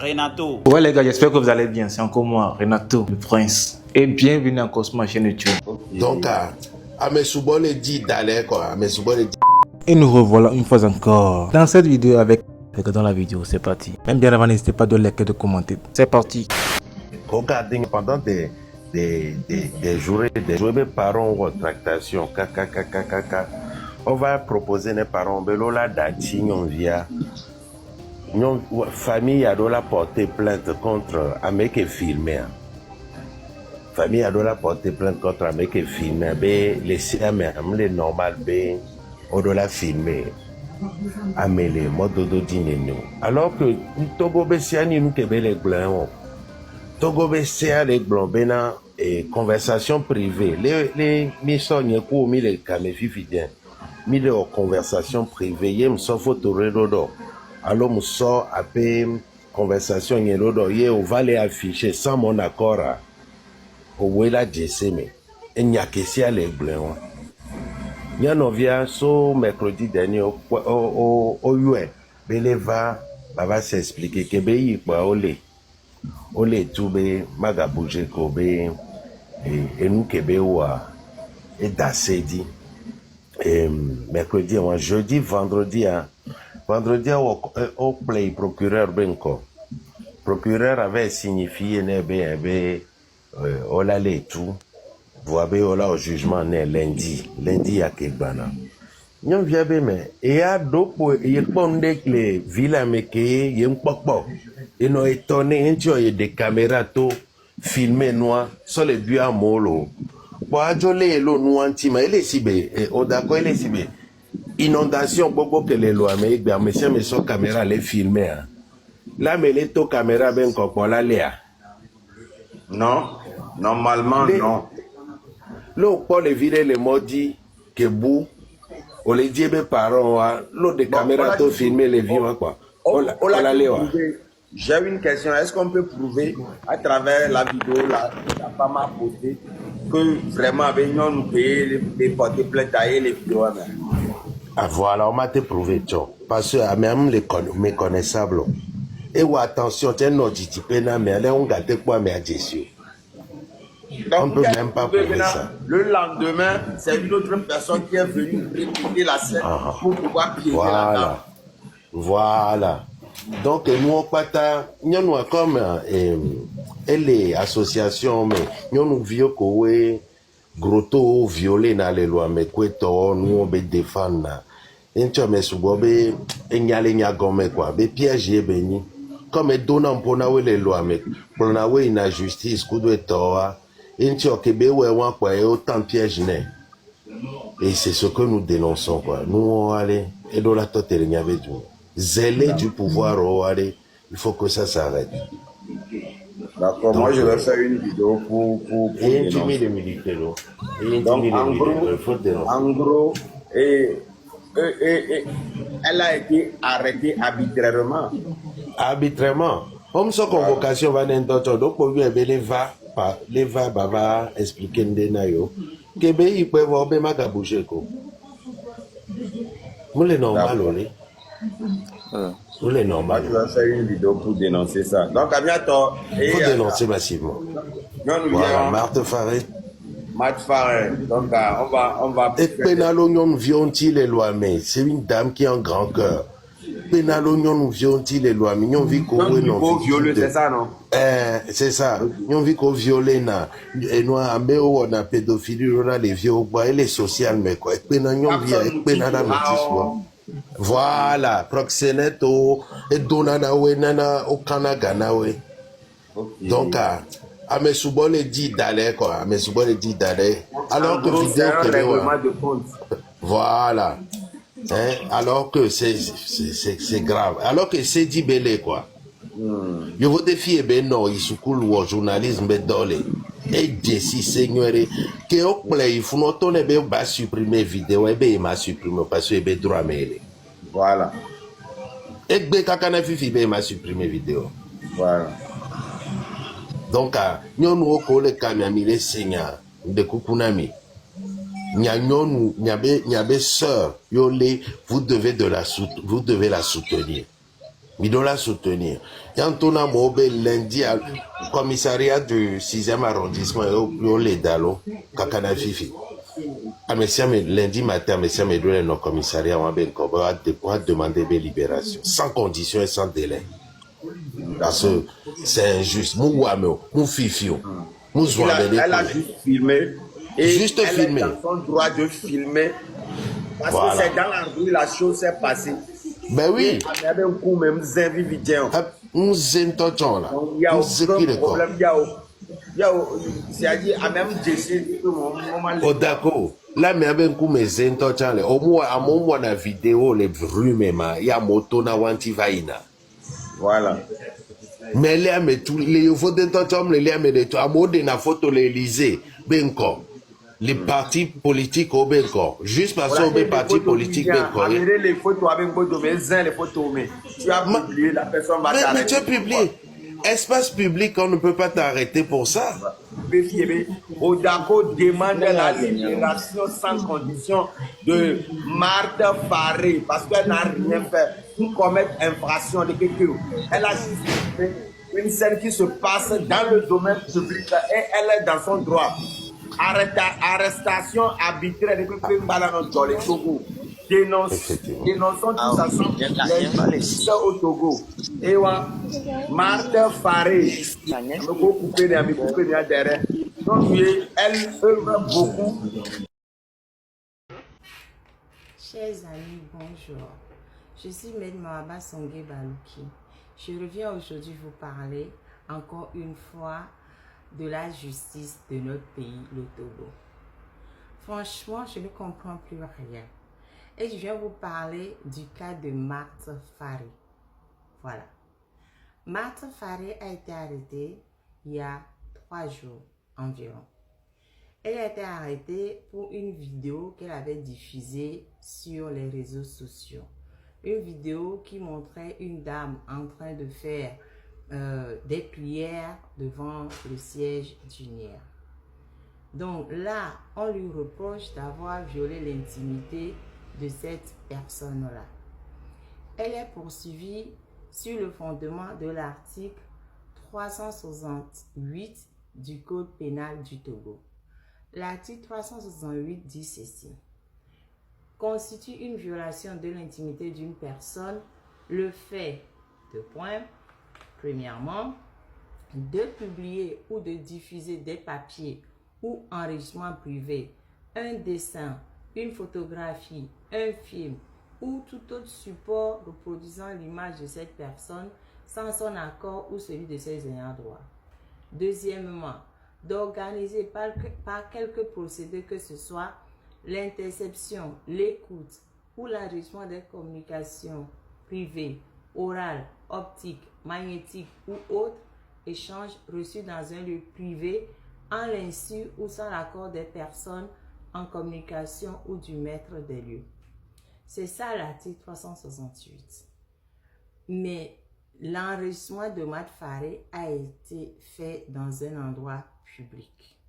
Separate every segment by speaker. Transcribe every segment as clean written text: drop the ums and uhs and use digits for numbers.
Speaker 1: Renato.
Speaker 2: Ouais les gars, j'espère que vous allez bien. C'est encore moi, Renato, le prince. Et bienvenue encore sur ma chaîne YouTube.
Speaker 3: Donc, Amesubole dit d'aller quoi. Amesubole dit.
Speaker 2: Et nous revoilà une fois encore dans cette vidéo avec... Regardons la vidéo, c'est parti. Même bien avant, n'hésitez pas de liker et de commenter. C'est parti.
Speaker 3: Regardez pendant des jours, mes parents en tractation, on va proposer les parents, belola dati, on via. Une famille a doit porter plainte contre un mec qui est filmé. Famille a doit porter plainte contre un mec qui est filmé. Les cinémas, les normales, on doit filmer. Amélé, mododo dineno. Alors que Togo Bessiani nous que les blancs. Togo Bessiani les blancs, bena et conversation privée. Les missions n'y pour mis les caméras fidèles. Mis les conversations privées. Yé me sort photo redodo. Alors me sort après conversation n'y redodo. Yé on va les afficher sans mon accord. Au wela jeseme. Et n'y a que si les blancs. Nous vient so mercredi dernier au UE. Beleva va s'expliquer que be quoi ole tout be magabouje ko be et nous que be wa et dasedi mercredi ou jeudi vendredi au play procureur benko. Procureur avait signifié ne be olale tout. Vous avez au jugement né lundi à Kegbana. Nous vient mais et à d'autres il y a les villes mais il y a un pokpo et nous étonné il y a des caméras tout filmé noir sur les buts à molo. Bon ajolé lo nuantima il est si bé au d'accord il est si bé inondation beaucoup que les lois mais bien monsieur mais sur caméra les filmer là mais les to caméra ben pour la léa.
Speaker 4: Non, normalement non.
Speaker 3: L'eau pour les virer les maudits que bou, on les dit mes parents, l'eau de caméra tout filmer les vivants quoi.
Speaker 4: J'ai une question, est-ce qu'on peut prouver à travers la vidéo là, la femme a posté que vraiment avec nous nous payer les porter plainte à les vidéos là.
Speaker 3: Ah voilà, on m'a te prouvé tcho, parce que même les méconnaissables. Et ou attention, tiens non dit pena mais allez on gâte quoi mais à Jésus. On ne peut même pas prouver ça.
Speaker 4: Le lendemain, c'est une autre personne qui est venue répéter la scène pour pouvoir piéger la dame.
Speaker 3: Voilà. Donc, nous, on pas nous comme les associations, mais nous vieux que grotto violé dans les lois, mais que nous on défendre. Et tu as soubobe et n'y gomme quoi. Mais piège est béni. Comme donnant pour nous les lois, mais pour nous une injustice, coup de tort. Et tu as autant de pièges. Et c'est ce que nous dénonçons. Quoi. Nous, on allait, et dans la tête, il y avait du zélé du pouvoir, on allait, il faut que ça s'arrête.
Speaker 4: D'accord, moi je vais faire une vidéo pour
Speaker 3: et intimider les militaires.
Speaker 4: Donc, en gros, elle a été arrêtée arbitrairement.
Speaker 3: Arbitrairement. Comme sa convocation va d'entendre, donc pour lui, les va expliquer n'denayo. Kebe il peut voir be magabouche ko. Vous les normal Vous les normal.
Speaker 4: Tu vas faire une vidéo pour dénoncer ça. Donc à bientôt.
Speaker 3: Faut dénoncer massivement. Voilà, Marthe Faré.
Speaker 4: Donc on va.
Speaker 3: Et Pénalognon violent-ils les lois mais c'est une dame qui a un grand cœur. Pénalognon violent-ils les lois mais on vit qu'on
Speaker 4: violer c'est ça non?
Speaker 3: C'est ça. On vit qu'on violer na et nous on a pédophilie on a les vieux bois et les sociales mais quoi. Pénalognon vient avec pénala métisme. Voilà, proxénète et donana we nana au Canada we. Donc Amesubole dit d'aller quoi. Amesubole dit d'aller. Alors que vidéo que voilà. Hein? Alors que c'est grave. Alors que c'est dit belé quoi. Je vous défie ben non, il se coule au journalisme bedolé. Et Jessie Seigneur que au play il faut noter ne pas supprimer vidéo et ben m'a supprimé parce que ben droit mêlé.
Speaker 4: Voilà.
Speaker 3: Et ben kakana fifi ben m'a supprimé vidéo.
Speaker 4: Voilà.
Speaker 3: Donc nous au collègue Kamiamile Seigneur de Kukunami. Nyabe sœur, yole, vous devez la soutenir. Midola soutenir. Yantona Mobe lundi au commissariat du 6e arrondissement au les Dalo, Kakana Fifi. Ah, lundi matin, monsieur Medola dans le commissariat, on va demander des libérations, sans condition et sans délai. Parce que c'est injuste. Mou Wameo, mou Fifio, mou Zouambede.
Speaker 4: Elle a juste filmé. Et
Speaker 3: juste
Speaker 4: elle
Speaker 3: filmé.
Speaker 4: est dans son droit de filmer. Parce
Speaker 3: voilà.
Speaker 4: que c'est dans la rue, la chose s'est passée.
Speaker 3: Ben oui.
Speaker 4: Il y avait un coup même,
Speaker 3: on zentotons là.
Speaker 4: Il y a aucun problème. C'est-à-dire, à même Jesse,
Speaker 3: oh d'accord. Là, mais avec un coup, mes zentotons là. Au moins, à mon moment, la vidéo, les rumeurs, il y a moto na wanti vaina.
Speaker 4: Voilà.
Speaker 3: Mais là, mais tous les photos d'entotons, les liens, mais les tout, à mon de na photo l'Élysée, benko. Les partis politiques au Benko. Juste parce que les partis politiques Benko.
Speaker 4: Les photos avec les photos, mais tu as publié, la personne va t'arrêter.
Speaker 3: Mais tu as publié. Espace public, on ne peut pas t'arrêter pour ça.
Speaker 4: Odako demande la libération sans condition de Marthe Faré parce qu'elle n'a rien fait pour commettre infraction de quelqu'un. Elle a juste fait une scène qui se passe dans le domaine public et elle est dans son droit. Arrestation arbitraire de quelqu'un dans le Togo. Dénonçons tous ensemble les gens au Togo. Et Marthe Faré, elle œuvre beaucoup.
Speaker 1: Chers amis, bonjour. Je suis Maître Mahaba Songé Balouki. Je reviens aujourd'hui vous parler encore une fois de la justice de notre pays, le Togo. Franchement, je ne comprends plus rien. Et je viens vous parler du cas de Marthe Faré. Voilà. Marthe Faré a été arrêtée il y a 3 jours environ. Elle a été arrêtée pour une vidéo qu'elle avait diffusée sur les réseaux sociaux. Une vidéo qui montrait une dame en train de faire des prières devant le siège du NIR. Donc là, on lui reproche d'avoir violé l'intimité de cette personne-là. Elle est poursuivie sur le fondement de l'article 368 du Code pénal du Togo. L'article 368 dit ceci. Constitue une violation de l'intimité d'une personne le fait de premièrement, de publier ou de diffuser des papiers ou enregistrements privés, un dessin, une photographie, un film ou tout autre support reproduisant l'image de cette personne sans son accord ou celui de ses ayants droit. Deuxièmement, d'organiser par quelque procédé que ce soit l'interception, l'écoute ou l'enregistrement des communications privées, orales, optiques, magnétiques ou autres échanges reçus dans un lieu privé en l'insu ou sans l'accord des personnes en communication ou du maître des lieux. C'est ça l'article 368. Mais l'enregistrement de Marthe Faré a été fait dans un endroit public.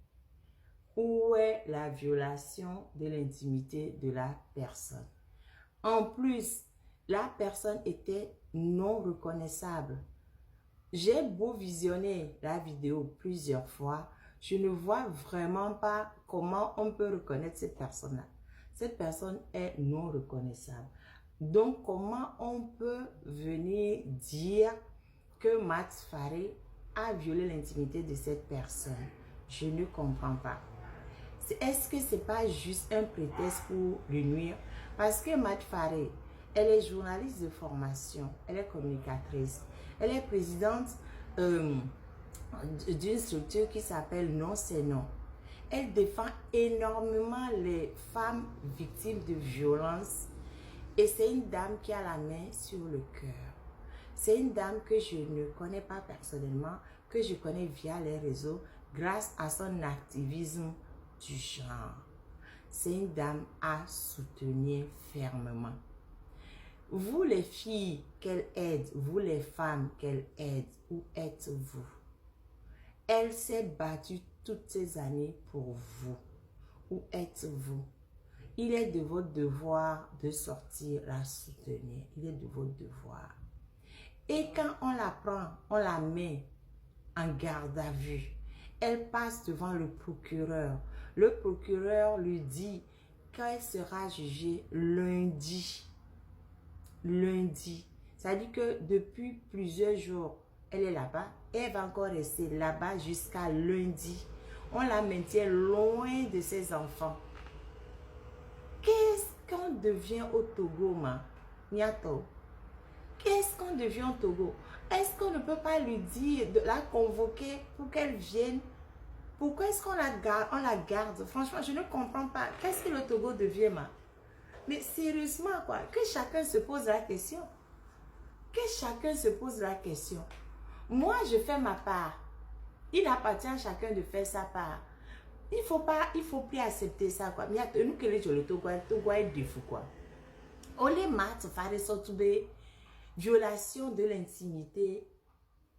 Speaker 1: Où est la violation de l'intimité de la personne? En plus, la personne était non reconnaissable. J'ai beau visionner la vidéo plusieurs fois, je ne vois vraiment pas comment on peut reconnaître cette personne-là. Cette personne est non reconnaissable. Donc, comment on peut venir dire que Marthe Faré a violé l'intimité de cette personne? Je ne comprends pas. Est-ce que ce n'est pas juste un prétexte pour lui nuire? Parce que Marthe Faré, elle est journaliste de formation, elle est communicatrice, elle est présidente d'une structure qui s'appelle Non c'est Non. Elle défend énormément les femmes victimes de violences et c'est une dame qui a la main sur le cœur. C'est une dame que je ne connais pas personnellement, que je connais via les réseaux grâce à son activisme du genre. C'est une dame à soutenir fermement. Vous les filles qu'elle aide, vous les femmes qu'elle aide, où êtes-vous? Elle s'est battue toutes ces années pour vous. Où êtes-vous? Il est de votre devoir de sortir la soutenir. Il est de votre devoir. Et quand on la prend, on la met en garde à vue. Elle passe devant le procureur. Le procureur lui dit qu'elle sera jugée lundi. Lundi. Ça dit que depuis plusieurs jours, elle est là-bas. Elle va encore rester là-bas jusqu'à lundi. On la maintient loin de ses enfants. Qu'est-ce qu'on devient au Togo, ma? Niato? Qu'est-ce qu'on devient au Togo? Est-ce qu'on ne peut pas lui dire de la convoquer pour qu'elle vienne? Pourquoi est-ce qu'on la garde? Franchement, je ne comprends pas. Qu'est-ce que le Togo devient, ma? Mais sérieusement, quoi, que chacun se pose la question. Que chacun se pose la question. Moi, je fais ma part. Il appartient à chacun de faire sa part. Il faut plus accepter ça, quoi. Mais nous, que les gens, le Togo est des fous, quoi. On les mate, faire surtout violation de l'intimité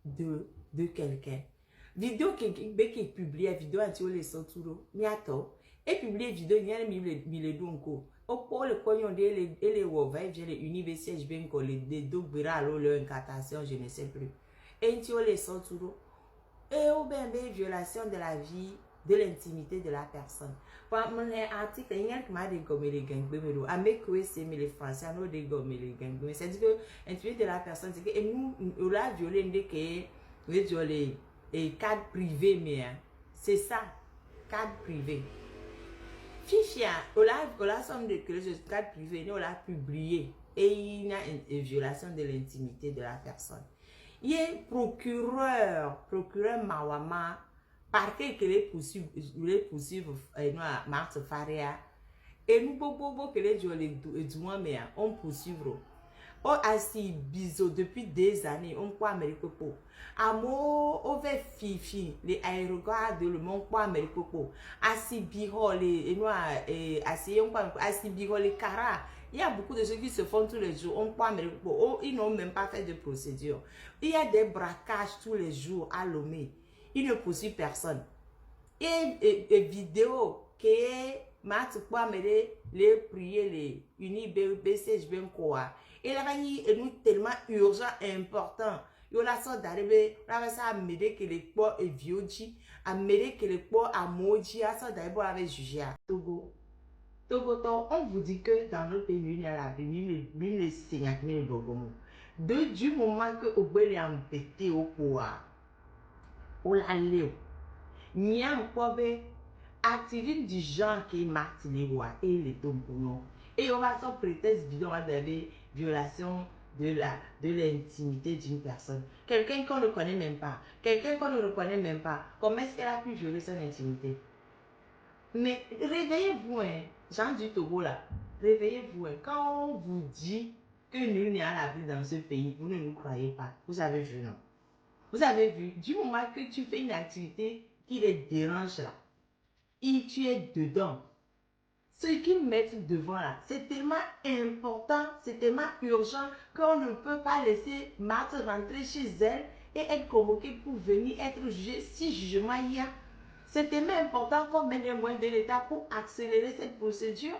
Speaker 1: de quelqu'un. Vidéo qui est publiée, vidéo anti-les soturo, miato, et publié vidéo, il y a mille donko. Au pôle le cognon de les wovais, j'ai les universités, je viens coller des deux biralo, leur incantation, je ne sais plus. Et les soturo, et au bien violation de la vie, de l'intimité de la personne. Pour mon article, il y a qui m'a dégommé les gangs, mais à mes couilles, c'est les Français, nous dégommé les gangs. C'est-à-dire que l'intimité de la personne, c'est que nous, la violé, nous violé et cadre privé, mais c'est ça, cadre privé. Fichia, on a somme de cadre privé, nous on l'a publié et il y a une violation de l'intimité de la personne. Il y a un procureur Mawama, parquet que les poursuivre, Marthe Faria, et nous, beaucoup que les jours, mais on poursuivre. On a si biseau depuis des années, on croit Amérique pour. Amo, on va fifi, les aérogares de le monde, quoi Amérique pour. Asi biro, les noirs, asi, on croit, asi biro, les caras. Il y a beaucoup de choses qui se font tous les jours. On croit Amérique pour. Ils n'ont même pas fait de procédure. Il y a des braquages tous les jours à Lomé. Ils ne poursuivent personne. Et vidéos qui Matt quoi les prier les unis BCH ben quoi. Et là il nous tellement urgent important. Il y a sorte d'arriver là ça m'aider que les poids et vieux à m'aider que les poids à moji à ça d'abord avec juger Togo. On vous dit que dans notre pays il y a la vie les Seigneurs les Bogomo. Du moment que au bel est embêté au pouvoir. Ou la léo. N'y a pas activisme du genre qui est Martiniquois et les Tombono. Et on va sans prétexte bidon à des violations de l'intimité d'une personne. Quelqu'un qu'on ne connaît même pas. Quelqu'un qu'on ne reconnaît même pas. Comment est-ce qu'elle a pu violer son intimité? Mais réveillez-vous, hein, Jean du Togo là. Réveillez-vous, hein. Quand on vous dit que nul n'est à l'abri dans ce pays, vous ne nous croyez pas. Vous avez vu, non? Vous avez vu, du moment que tu fais une activité qui les dérange là, et tu es dedans. Ce qu'ils mettent devant là, c'est tellement important, c'est tellement urgent qu'on ne peut pas laisser Marthe rentrer chez elle et être convoquée pour venir être jugée si jugement il y a. C'est tellement important qu'on mette les moyens de l'État pour accélérer cette procédure.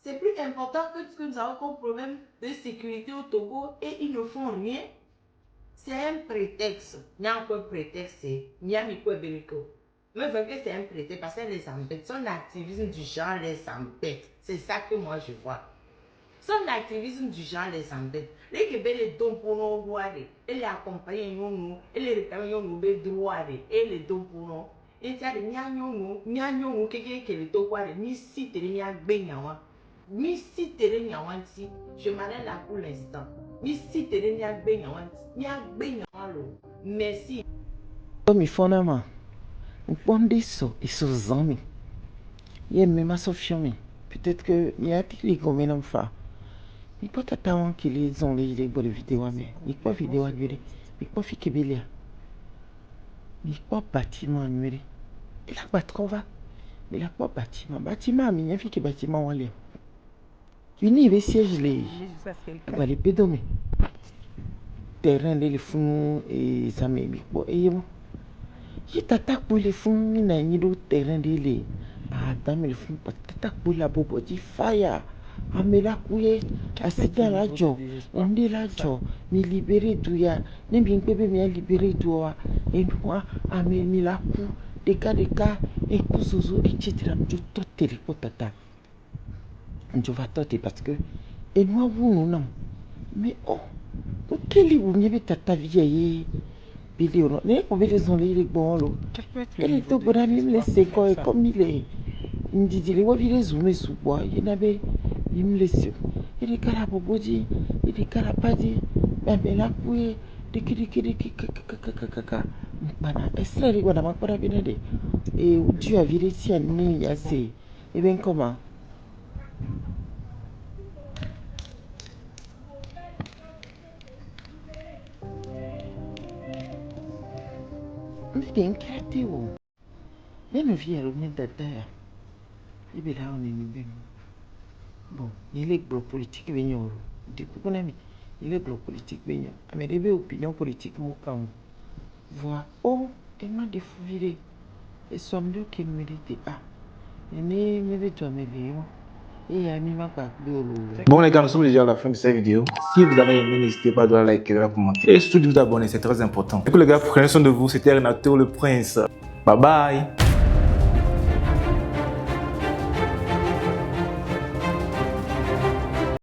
Speaker 1: C'est plus important que ce que nous avons comme problème de sécurité au Togo et ils ne font rien. C'est un prétexte. Il y a encore un prétexte, c'est Niamiko Beliko. Mais vraiment, c'est un prétexte parce qu'elle les embête. Son activisme du genre les embête. C'est ça que moi je vois. Son activisme du genre les embête. Les Québécois les donnent pour nous voir. Et les accompagnent nous. Et les réclament nous des droits. Et les donnent pour nous. Et ça, les nyanyons, quelqu'un qui les doit voir. Ni si tu es bien. Ni si tu es bien. Je m'arrête là pour l'instant. Ni si tu es bien. Merci.
Speaker 5: Mi fonama mpondi so isozami ye mema so fiomi peut-être que mi ati li gomé nam fa mi pas tata wan ki li zon les bo de vidéo mais mi pas vidéo a gure mi pas fi kebelia mi pas bâtiment nuire il a pas trouva mais il a pas bâtiment mi n'y fi ke bâtiment wale uni be siège les wale pédomé terrain les fou et ça me mi pas et je t'attaque pour les fonds, il y a un terrain de l'île. Ah, dans le fond, t'attaque pour la bobo, tu fire. amela kuye asita la jo onde la jo mi libéré tout ya ne bien bébé mi libéré tout et moi ame mi la ku deka et kuzuzu etc. Je tote les potata je vais tote parce que et moi vous non mais oh quel livre mi tata vieille vidéo ne ko be les only les bon lo elle est au bras même les séquoia comme il est ndidili wo vile zume subwa yenabe imlesio ile kala boboji ile kala padi bambela kuye dikidikidiki kaka bana esreli wana makora binade et Dieu a viré si ani yase et bien comment mais bien kati wo même vie elle vient d'atteindre et bien là on est bien bon il est bloc politique venir du coup on a mis il est bloc politique venir mais des opinions politiques mon camp voix oh elle m'a défoulé et semble qu'il mérite pas et ne me veut toi me bien et à mi ma pas
Speaker 2: Bon les gars, nous sommes déjà à la fin de cette vidéo. Si vous avez aimé, n'hésitez pas à liker, à commenter. Et surtout de vous abonner, c'est très important. Et que les gars, prenez soin de vous. C'était Renato le Prince. Bye bye.